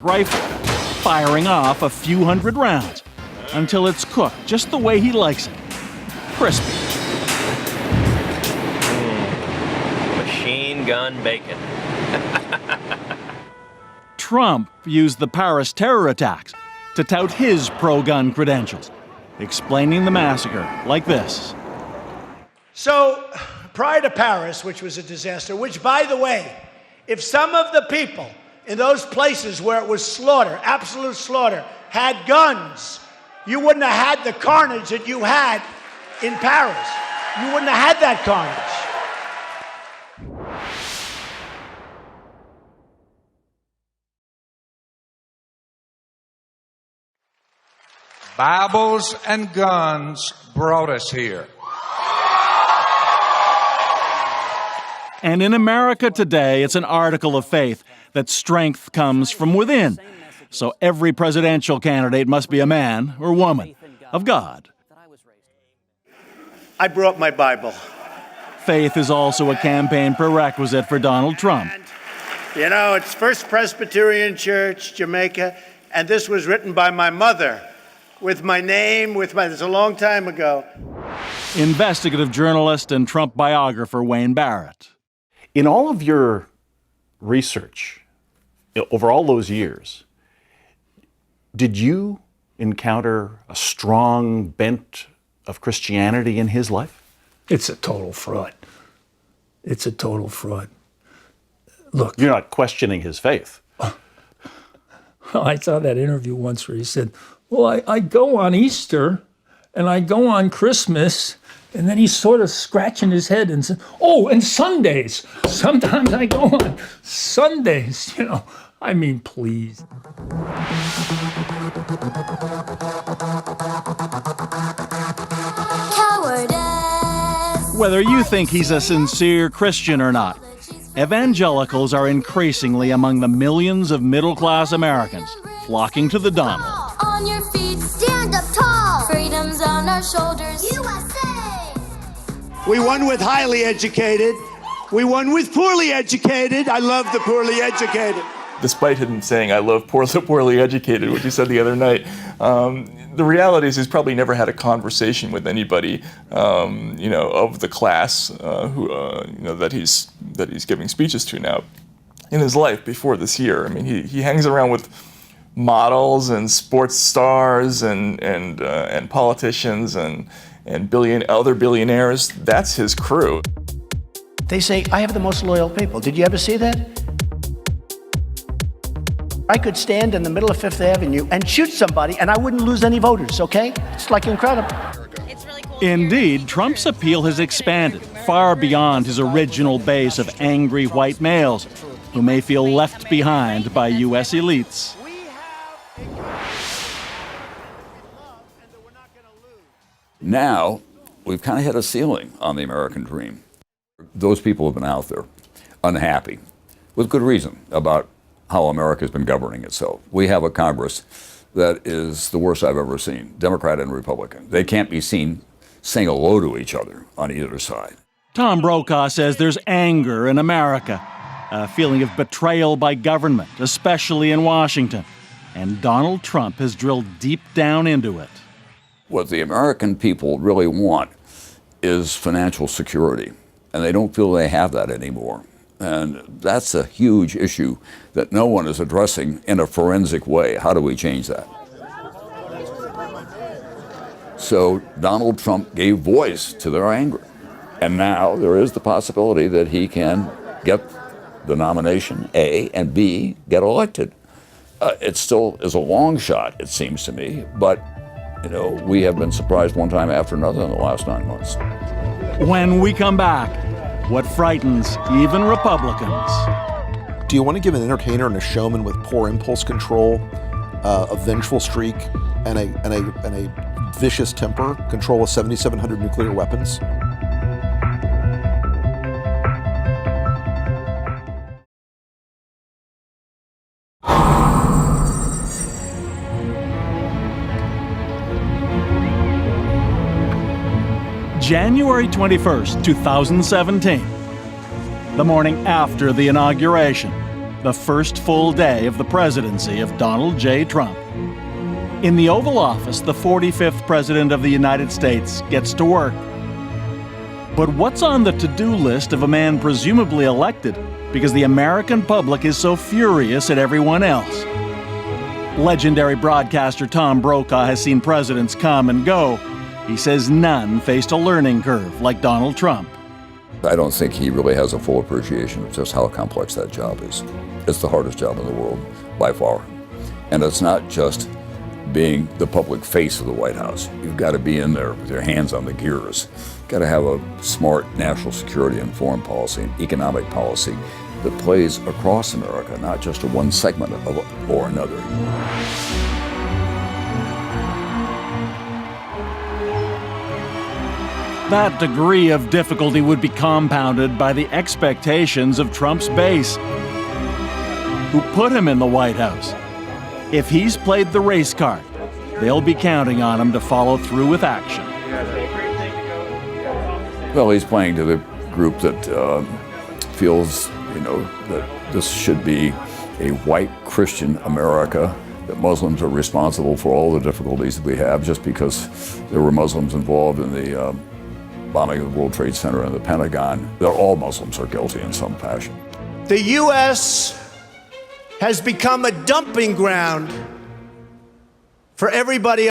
rifle, firing off a few hundred rounds until it's cooked just the way he likes it. Crispy. Machine gun bacon. Trump used the Paris terror attacks to tout his pro-gun credentials, explaining the massacre like this. So, prior to Paris, which was a disaster, which, by the way, if some of the people in those places where it was slaughter, absolute slaughter, had guns, you wouldn't have had the carnage that you had in Paris. You wouldn't have had that carnage. Bibles and guns brought us here. And in America today, it's an article of faith that strength comes from within. So every presidential candidate must be a man or woman of God. I brought my Bible. Faith is also a campaign prerequisite for Donald Trump. You know, it's First Presbyterian Church, Jamaica, and this was written by my mother with my name, it's a long time ago. Investigative journalist and Trump biographer Wayne Barrett. In all of your research, over all those years, did you encounter a strong bent of Christianity in his life? It's a total fraud. It's a total fraud. Look. You're not questioning his faith. I saw that interview once where he said, well, I go on Easter and I go on Christmas, and then he's sort of scratching his head and said, oh, and Sundays. Sometimes I go on Sundays, you know. I mean, please. Whether you think he's a sincere Christian or not, evangelicals are increasingly among the millions of middle-class Americans flocking to the Donald. On your feet, stand up tall. Freedom's on our shoulders. USA! We won with highly educated. We won with poorly educated. I love the poorly educated. Despite him saying, I love poorly educated, which he said the other night, the reality is he's probably never had a conversation with anybody, of the class that he's giving speeches to now in his life before this year. I mean, he hangs around with models and sports stars and politicians and other billionaires. That's his crew. They say, I have the most loyal people. Did you ever see that? I could stand in the middle of Fifth Avenue and shoot somebody and I wouldn't lose any voters, okay? It's like incredible. It's really cool. Indeed, Trump's appeal has expanded far beyond his original base of angry white males who may feel left behind by U.S. elites. Now, we've kind of hit a ceiling on the American dream. Those people have been out there unhappy, with good reason, about how America's been governing itself. We have a Congress that is the worst I've ever seen, Democrat and Republican. They can't be seen saying hello to each other on either side. Tom Brokaw says there's anger in America, a feeling of betrayal by government, especially in Washington. And Donald Trump has drilled deep down into it. What the American people really want is financial security, and they don't feel they have that anymore. And that's a huge issue that no one is addressing in a forensic way. How do we change that? So Donald Trump gave voice to their anger. And now there is the possibility that he can get the nomination, A, and B, get elected. It still is a long shot, it seems to me, but we have been surprised one time after another in the last 9 months. When we come back, what frightens even Republicans. Do you want to give an entertainer and a showman with poor impulse control, a vengeful streak, and a vicious temper control of 7,700 nuclear weapons? January 21st, 2017, the morning after the inauguration. the first full day of the presidency of Donald J. Trump. In the Oval Office, the 45th President of the United States gets to work. But what's on the to-do list of a man presumably elected because the American public is so furious at everyone else? Legendary broadcaster Tom Brokaw has seen presidents come and go. He says none faced a learning curve like Donald Trump. I don't think he really has a full appreciation of just how complex that job is. It's the hardest job in the world, by far. And it's not just being the public face of the White House. You've got to be in there with your hands on the gears. You've got to have a smart national security and foreign policy and economic policy that plays across America, not just to one segment of or another. That degree of difficulty would be compounded by the expectations of Trump's base, who put him in the White House. If he's played the race card, they'll be counting on him to follow through with action. Well, he's playing to the group that feels, that this should be a white Christian America, that Muslims are responsible for all the difficulties that we have just because there were Muslims involved in the bombing of the World Trade Center and the Pentagon. That all Muslims are guilty in some fashion. The U.S. has become a dumping ground for everybody